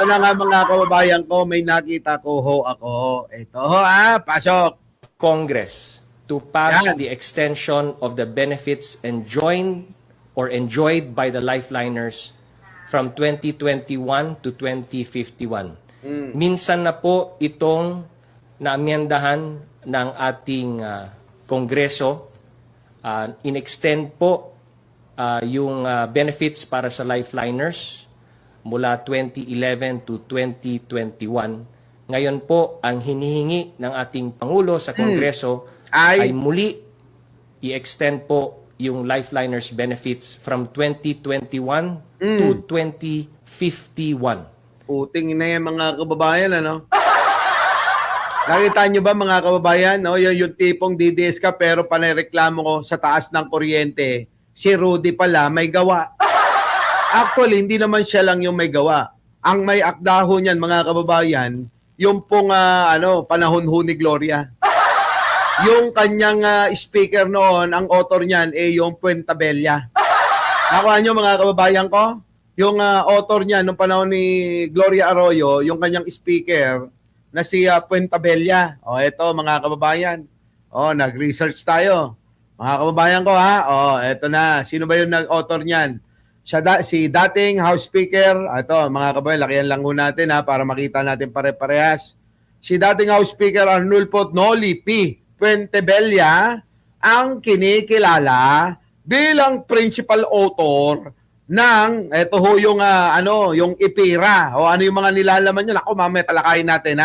na nga mga kababayan ko, may nakita ko ho ako. Ito ho pasok. Congress to pass Yan. the extension of the benefits enjoyed by the lifeliners from 2021 to 2051. Minsan na po itong naamyendahan ng ating Kongreso. In-extend po yung benefits para sa lifeliners mula 2011 to 2021. Ngayon po, ang hinihingi ng ating Pangulo sa Kongreso ay muli i-extend po yung lifeliners benefits from 2021 to 2051. Puting na yan mga kababayan, ano? Nakita nyo ba mga kababayan, no? Yung tipong DDS ka pero panireklamo ko sa taas ng kuryente, si Rudy pala may gawa. Actually, hindi naman siya lang yung may gawa. Ang may akdaho niyan mga kababayan, yung pong panahon ho ni Gloria. Yung kanyang speaker noon, ang author niyan yung Puentabella. Nakuha nyo mga kababayan ko? Yung author niyan nung panahon ni Gloria Arroyo, yung kanyang speaker na si Puentabella. Eto mga kababayan. Nag-research tayo. Mga kababayan ko eto na. Sino ba yung nag-author niyan? Si dating House Speaker. Ito mga kababayan, lakihan lang ho natin para makita natin pare-parehas. Si dating House Speaker Arnulfo Noli P. Puentabella ang kinikilala bilang principal author ng ito ho yung yung IPIRA o ano yung mga nilalaman niya. Ako mamaya talakayin natin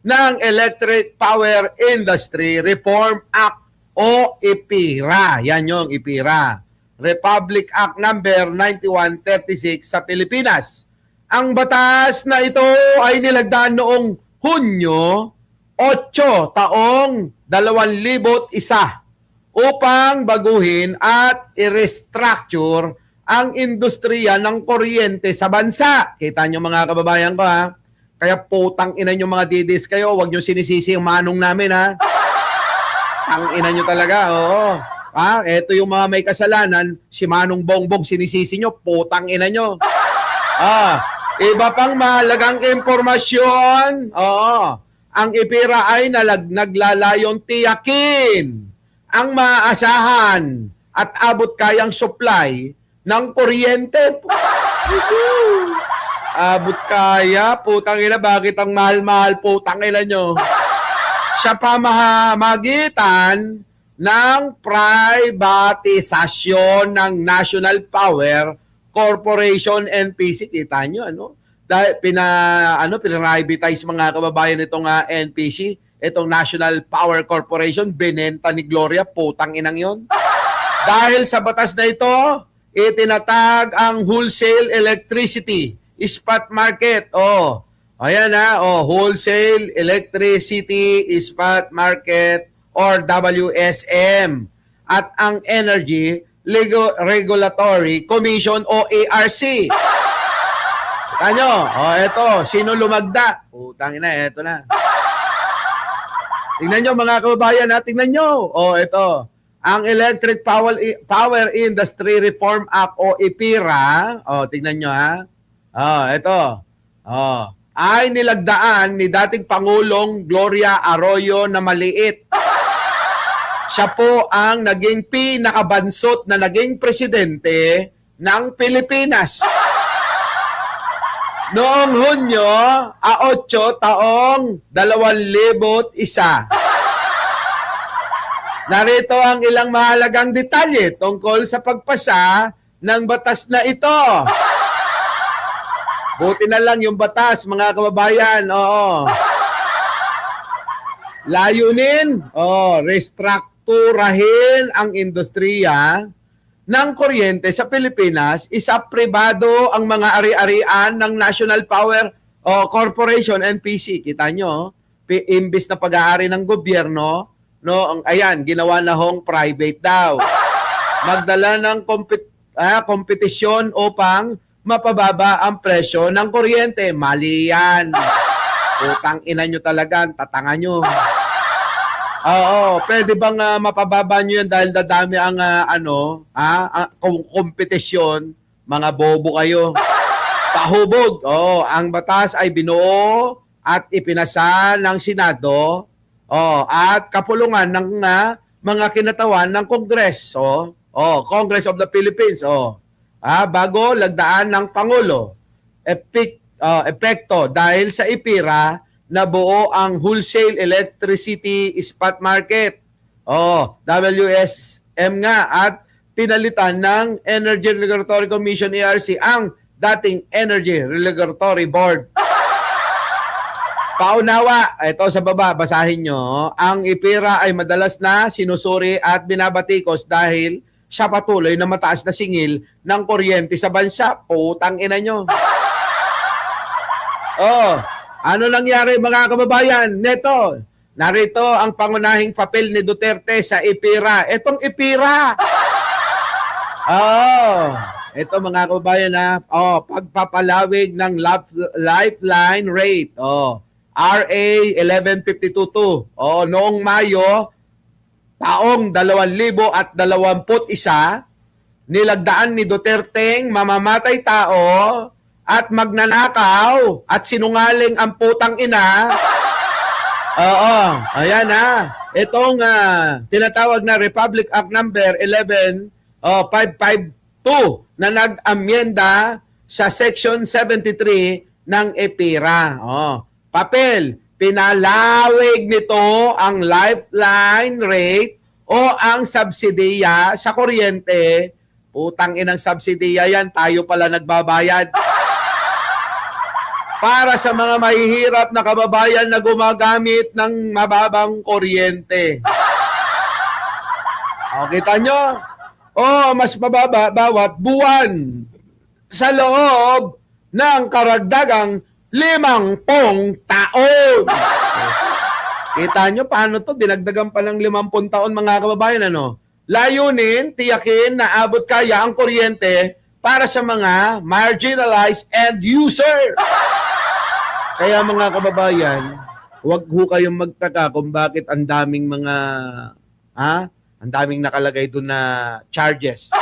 ng Electric Power Industry Reform Act o IPIRA. Yan yung IPIRA. Republic Act number 9136 sa Pilipinas. Ang batas na ito ay nilagdaan noong Hunyo 8 taong 2001 upang baguhin at i-restructure ang industriya ng kuryente sa bansa. Kita nyo mga kababayan ko Kaya putang ina nyo mga didis kayo, huwag nyo sinisisi yung manong namin Ang ina nyo talaga, oo. Ito yung mga may kasalanan, si Manong Bongbong sinisisi nyo, putang ina nyo. Iba pang mahalagang impormasyon. Ang IPIRA ay naglalayong tiyakin ang maaasahan at abot kayang supply ng kuryente. Abot kaya, putang ina, bakit ang mahal-mahal putang ina nyo? Sa pamamagitan ng privatisasyon ng National Power Corporation NPC. Kita nyo, Dahil pinarivatize mga kababayan itong NPC, itong National Power Corporation, binenta ni Gloria, putang inang yon. Dahil sa batas na ito, itinatag ang wholesale electricity spot market. Ayan wholesale electricity spot market or WSM at ang Energy Regulatory Commission o ARC. Ano? Eto, sino lumagda? Putang ina, eto na. Tingnan nyo mga kababayan, tingnan nyo. Eto. Ang Electric Power Industry Reform Act o IPIRA, tingnan nyo eto. Ay nilagdaan ni dating Pangulong Gloria Arroyo na maliit. Siya po ang naging pinakabansot na naging presidente ng Pilipinas. Noong Hunyo 8 taong 2001. Narito ang ilang mahalagang detalye tungkol sa pagpasa ng batas na ito. Buti na lang yung batas, mga kababayan. Layunin, restrukturahin ang industriya ng kuryente sa Pilipinas, isa pribado ang mga ari-arian ng National Power Corporation, NPC. Kita nyo, imbis na pag-aari ng gobyerno, ayan, ginawa na hong private daw. Magdala ng kompetisyon upang mapababa ang presyo ng kuryente. Mali yan. Utang ina nyo talaga, tatanga nyo. Pwede bang mapababa nyo yan dahil dadami ang kompetisyon? Mga bobo kayo. Pahubog. Oh, ang batas ay binuo at ipinasa ng Senado at kapulungan ng mga kinatawan ng Kongreso. Congress of the Philippines. Bago lagdaan ng Pangulo. Epekto dahil sa IPIRA na buo ang wholesale electricity spot market. WSM nga at pinalitan ng Energy Regulatory Commission ERC ang dating Energy Regulatory Board. Paunawa, ito sa baba, basahin nyo. Ang IPIRA ay madalas na sinusuri at binabatikos dahil siya patuloy na mataas na singil ng kuryente sa bansa. Putang ina nyo. Ano nangyari mga kababayan? Narito ang pangunahing papel ni Duterte sa IPIRA. Itong IPIRA. Ito mga kababayan pagpapalawig ng lifeline rate. RA 1152. Noong Mayo taong 2021, nilagdaan ni Duterte mamamatay tao at magnanakaw at sinungaling ang putang ina. Ayan Itong tinatawag na Republic Act number 11552 na nag-amyenda sa Section 73 ng EPIRA. Papel, pinalawig nito ang lifeline rate o ang subsidiya sa kuryente. Putang inang subsidiya yan, tayo pala nagbabayad. Para sa mga mahihirap na kababayan na gumagamit ng mababang kuryente. Kita nyo? Mas mababa bawat buwan sa loob ng karagdagang 50 taon. Kita nyo paano to? Dinagdagan pa ng 50 taon mga kababayan. Layunin, tiyakin na abot kaya ang kuryente para sa mga marginalized end user. Kaya mga kababayan, huwag ho kayong magtaka kung bakit ang daming mga ang daming nakalagay doon na charges.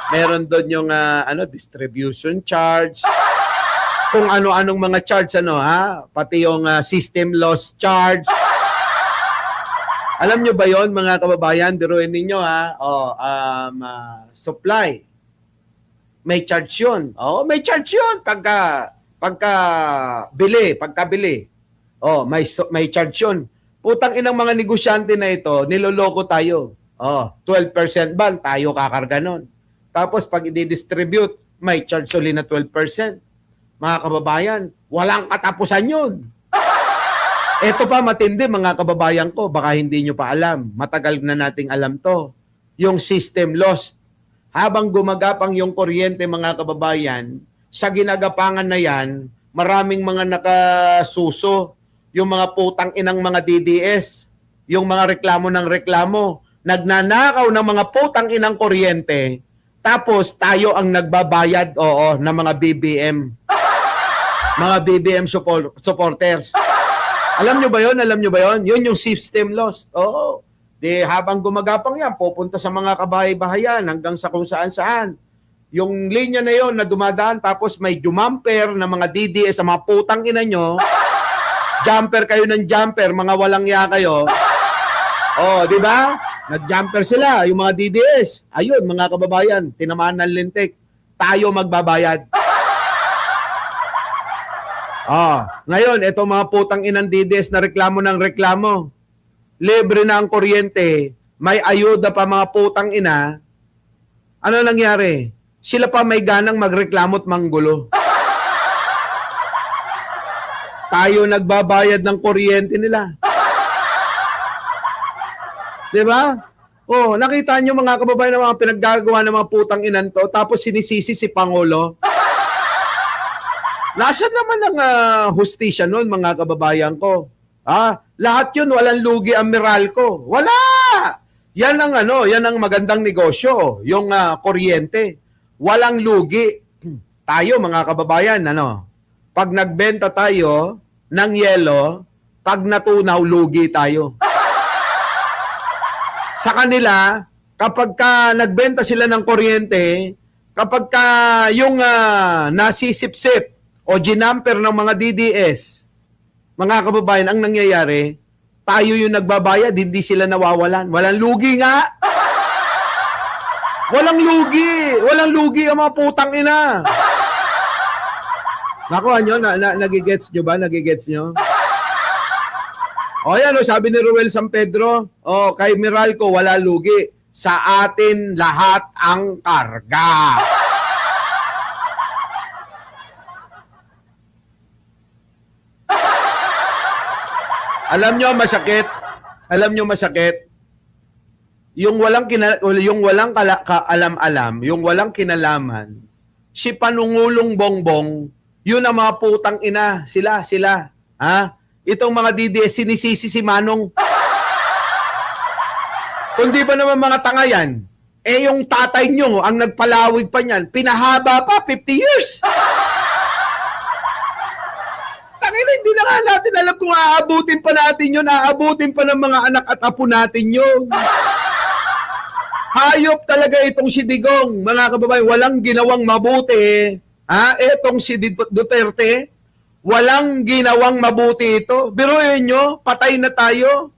Meron doon yung distribution charge. Kung ano-anong mga charge pati yung system loss charge. Alam nyo ba yon mga kababayan? Biruin ninyo supply. May charge yun. May charge yun pagkabili. May charge yun. Putang inang mga negosyante na ito, niloloko tayo. 12% ban, tayo kakarga nun. Tapos pag i-distribute, may charge ulit na 12%. Mga kababayan, walang katapusan yun. Ito pa matindi mga kababayan ko, baka hindi nyo pa alam. Matagal na nating alam to. Yung system loss. Habang gumagapang yung kuryente mga kababayan, sa ginagapangan na yan, maraming mga nakasuso. Yung mga putang inang mga DDS, yung mga reklamo ng reklamo, nagnanakaw ng mga putang inang kuryente, tapos tayo ang nagbabayad, ng mga BBM. Mga BBM supporters. Alam nyo ba yun? Yun yung system loss. Habang gumagapang yan, pupunta sa mga kabahay-bahayan hanggang sa kung saan-saan. Yung linya na yon na dumadaan, tapos may jumamper na mga DDS sa mga putang ina nyo, jumper kayo ng jumper, mga walang ya kayo. Di ba? Nag-jumper sila, yung mga DDS. Ayun, mga kababayan, tinamaan ng lintik. Tayo magbabayad. Ngayon, ito mga putang inang DDS na reklamo ng reklamo. Libre na ang kuryente, may ayuda pa mga putang ina. Ano nangyari? Sila pa may ganang magreklamo at manggulo. Tayo nagbabayad ng kuryente nila. Di ba? Nakita nyo mga kababayan ng mga pinaggagawa ng mga putang inan to, tapos sinisisi si Pangulo. Nasaan naman ang hustisya nun mga kababayan ko? Lahat yun, walang lugi ang Meralco. Wala! Yan ang magandang negosyo, yung kuryente. Walang lugi. Tayo mga kababayan, pag nagbenta tayo ng yelo, pag natunaw, lugi tayo. Sa kanila, kapag nagbenta sila ng kuryente, kapag ka yung nasisip-sip o ginamper ng mga DDS, mga kababayan, ang nangyayari, tayo yung nagbabayad, hindi sila nawawalan. Walang lugi nga. Walang lugi. Walang lugi ang mga putang ina. Nakuha nyo? Nagigets nyo ba? Nagigets nyo? O yan, sabi ni Ruel San Pedro, kay Meralco, wala lugi. Sa atin lahat ang karga. Alam nyo masakit? Alam nyo masakit? Yung walang kaalam-alam, yung walang kinalaman, si Panungulong Bongbong, yun ang mga putang ina, sila. Ha? Itong mga DDS, sinisisi si Manong. Kundi ba naman mga tanga yan? Yung tatay nyo, ang nagpalawig pa niyan, pinahaba pa, 50 years. Tangina, hindi na nga natin alam kung aabutin pa natin yun, aabutin pa ng mga anak at apo natin yun. Hayop talaga itong si Digong, mga kababayan, walang ginawang mabuti. Etong si Duterte, walang ginawang mabuti ito. Biruin nyo, patay na tayo.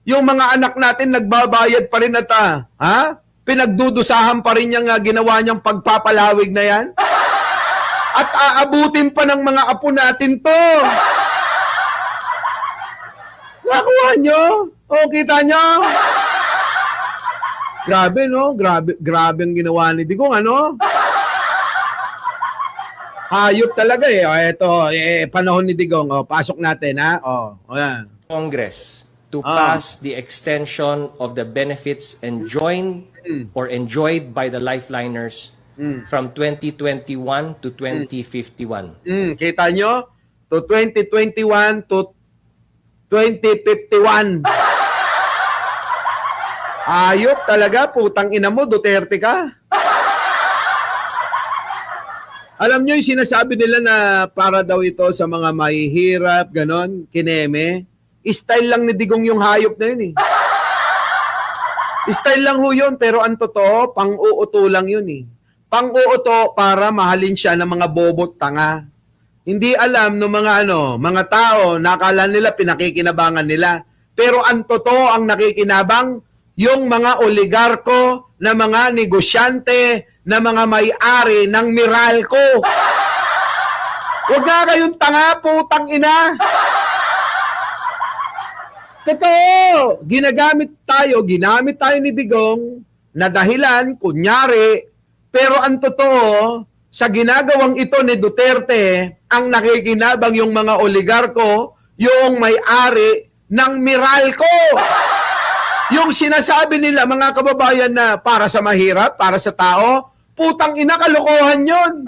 Yung mga anak natin nagbabayad pa rin at pinagdudusahan pa rin yung ginawa niyang pagpapalawig na yan. At aabutin pa ng mga apo natin to. Nakuha nyo? O, kita nyo? Grabe, no? Grabe ang ginawa ni Digong, ano? Hayop talaga eh. Ito, panahon ni Digong. Pasok natin, ha? Yan. Congress to pass the extension of the benefits enjoyed or enjoyed by the lifeliners from 2021 to 2051. Kita nyo? To 2021 to 2051. Ayop talaga, putang ina mo, Duterte ka. Alam nyo yung sinasabi nila na para daw ito sa mga mahihirap, ganon, kineme. Style lang ni Digong yung hayop na yun eh. Style lang ho yun, pero ang totoo, pang-uuto lang yun eh. Pang-uuto para mahalin siya ng mga bobot tanga. Hindi alam ng mga tao, nakala nila pinakikinabangan nila. Pero ang totoo, ang nakikinabang, yung mga oligarko, na mga negosyante, na mga may-ari ng Meralco. Huwag nga kayong tanga, putang ina. Totoo, ginamit tayo ni Digong na dahilan, kunyari, pero ang totoo, sa ginagawang ito ni Duterte, ang nakikinabang yung mga oligarko, yung may-ari ng Meralco. Yung sinasabi nila, mga kababayan, na para sa mahirap, para sa tao, putang ina, kalokohan yun.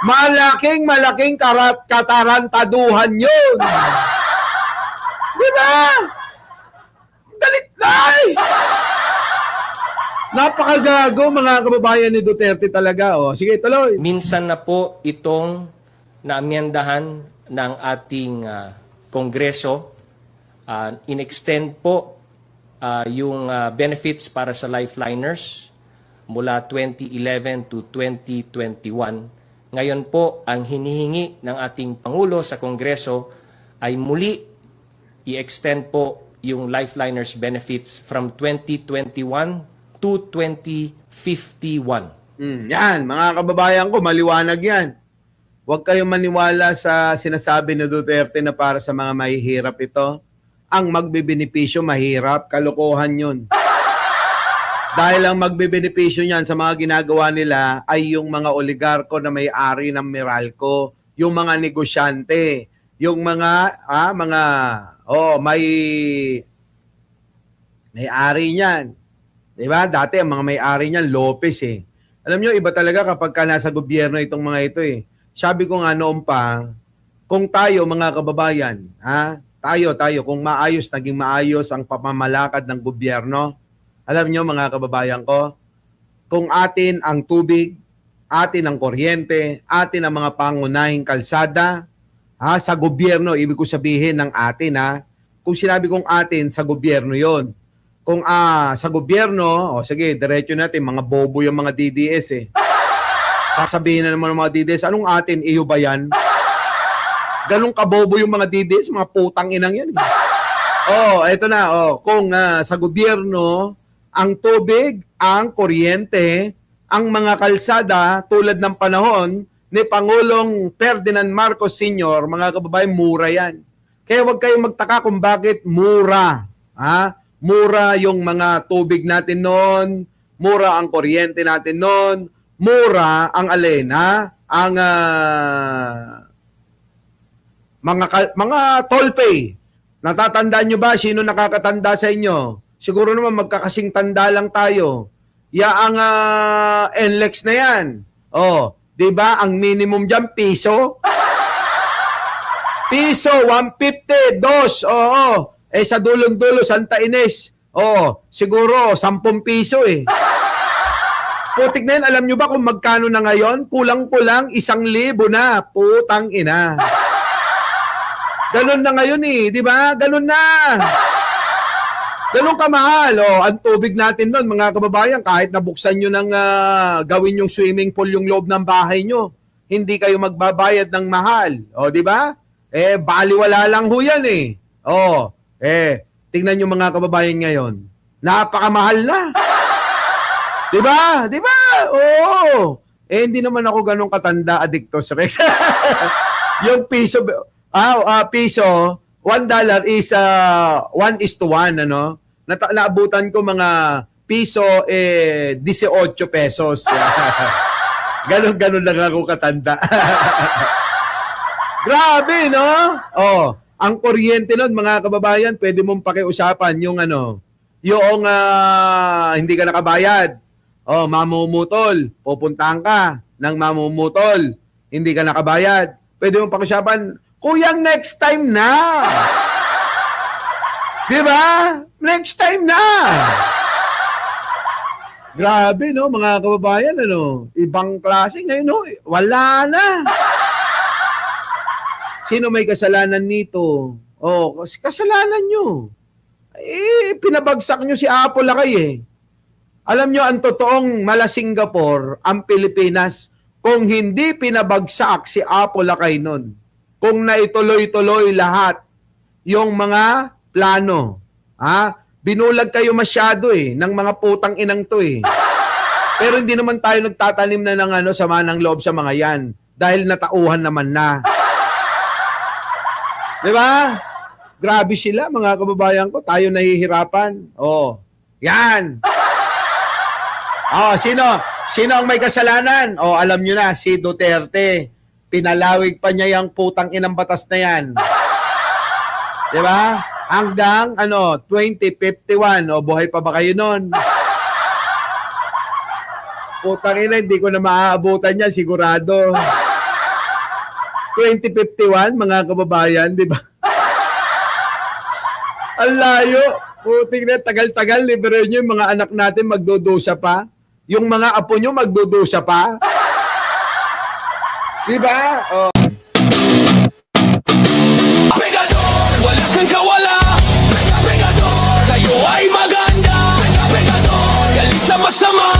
Malaking katarantaduhan yun. Diba? Galit na eh. Napakagago, mga kababayan ni Duterte talaga. Sige, tuloy. Minsan na po itong naamyendahan ng ating Kongreso. In-extend po yung benefits para sa lifeliners mula 2011 to 2021. Ngayon po, ang hinihingi ng ating Pangulo sa Kongreso ay muli i-extend po yung lifeliners benefits from 2021 to 2051. Yan, mga kababayan ko, maliwanag yan. Huwag kayong maniwala sa sinasabi ni Duterte na para sa mga mahihirap ito. Ang magbebenepisyo mahirap, kalokohan yun. Dahil ang magbebenepisyo niyan sa mga ginagawa nila ay yung mga oligarko na may-ari ng Meralco, yung mga negosyante, yung may-ari niyan. Diba? Dati ang mga may-ari niyan, Lopez eh. Alam nyo, iba talaga kapag ka nasa gobyerno itong mga ito eh. Sabi ko nga noon pa, kung tayo mga kababayan, tayo, kung naging maayos ang pamamalakad ng gobyerno, alam nyo mga kababayan ko, kung atin ang tubig, atin ang kuryente, atin ang mga pangunahing kalsada, sa gobyerno, ibig ko sabihin ng atin kung sinabi kong atin, sa gobyerno yon. kung sa gobyerno, sige, diretso natin, mga bobo yung mga DDS eh. Sasabihin na naman ng mga DDS, anong atin, iyo ba yan? Ganun kabobo yung mga DDS, mga putang inang yan. Eto na, kung sa gobyerno, ang tubig, ang kuryente, ang mga kalsada, tulad ng panahon ni Pangulong Ferdinand Marcos Sr., mga kababayan, mura yan. Kaya huwag kayong magtaka kung bakit mura. Mura yung mga tubig natin noon, mura ang kuryente natin noon, mura ang alin, ang mga toll pay. Natatandaan nyo ba sino nakakatanda sa inyo? Siguro naman magkakasing tanda lang tayo. Ang NLEX na yan. 'Di ba? Ang minimum diyan piso. Piso 150, dos. Sa dulong-dulo Santa Ines. Siguro 10 piso eh. Putik na yan, alam nyo ba kung magkano na ngayon? Kulang-kulang 1,000 na. Putang ina. Ganun na ngayon eh, di ba? Ganun na. Ganun kamahal. Ang tubig natin noon, mga kababayan, kahit nabuksan nyo ng gawin yung swimming pool yung loob ng bahay nyo, hindi kayo magbabayad ng mahal. Di ba? Baliwala lang ho yan eh. Tingnan nyo mga kababayan ngayon. Napakamahal na. Di ba? Di ba? Hindi naman ako ganun katanda, Addictos Rex. Yung piso, piso, $1 is 1:1, ano? Naabutan ko mga piso, 18 pesos. Ganon lang ako katanda. Grabe, no? Ang kuryente nun, mga kababayan, pwede mong pakiusapan yung hindi ka nakabayad. Mamumutol. Pupuntahan ka ng mamumutol. Hindi ka nakabayad. Pwede mong pakiusapan, Kuyang, next time na. Di ba? Next time na. Grabe, no, mga kababayan, ibang klase ngayon, no? Wala na. Sino may kasalanan nito? Kasalanan nyo. Pinabagsak nyo si Apo Lakay eh. Alam nyo, ang totoong mala Singapore, ang Pilipinas, kung hindi pinabagsak si Apo Lakay nun, kung naituloy-tuloy lahat yung mga plano, binulag kayo masyado ng mga putang inang to eh. Pero hindi naman tayo nagtatanim na ng sama ng loob sa mga yan dahil natauhan naman na. Di ba? Grabe sila, mga kababayan ko. Tayo nahihirapan. Yan. Sino ang may kasalanan? Alam nyo na, si Duterte. Pinalawig pa niya yung putang inang batas na yan. Di ba? Hanggang 2051. Buhay pa ba kayo nun? Putang ina, hindi ko na maaabutan yan, sigurado. 2051, mga kababayan, di ba? Ang layo. Puting na, tagal-tagal, libero nyo yung mga anak natin magdudusa pa. Yung mga apo nyo magdudusa pa. Di ba? Pegador, wala kang kawala. Pegador, kayo ay maganda. Pegador, galit sa masama.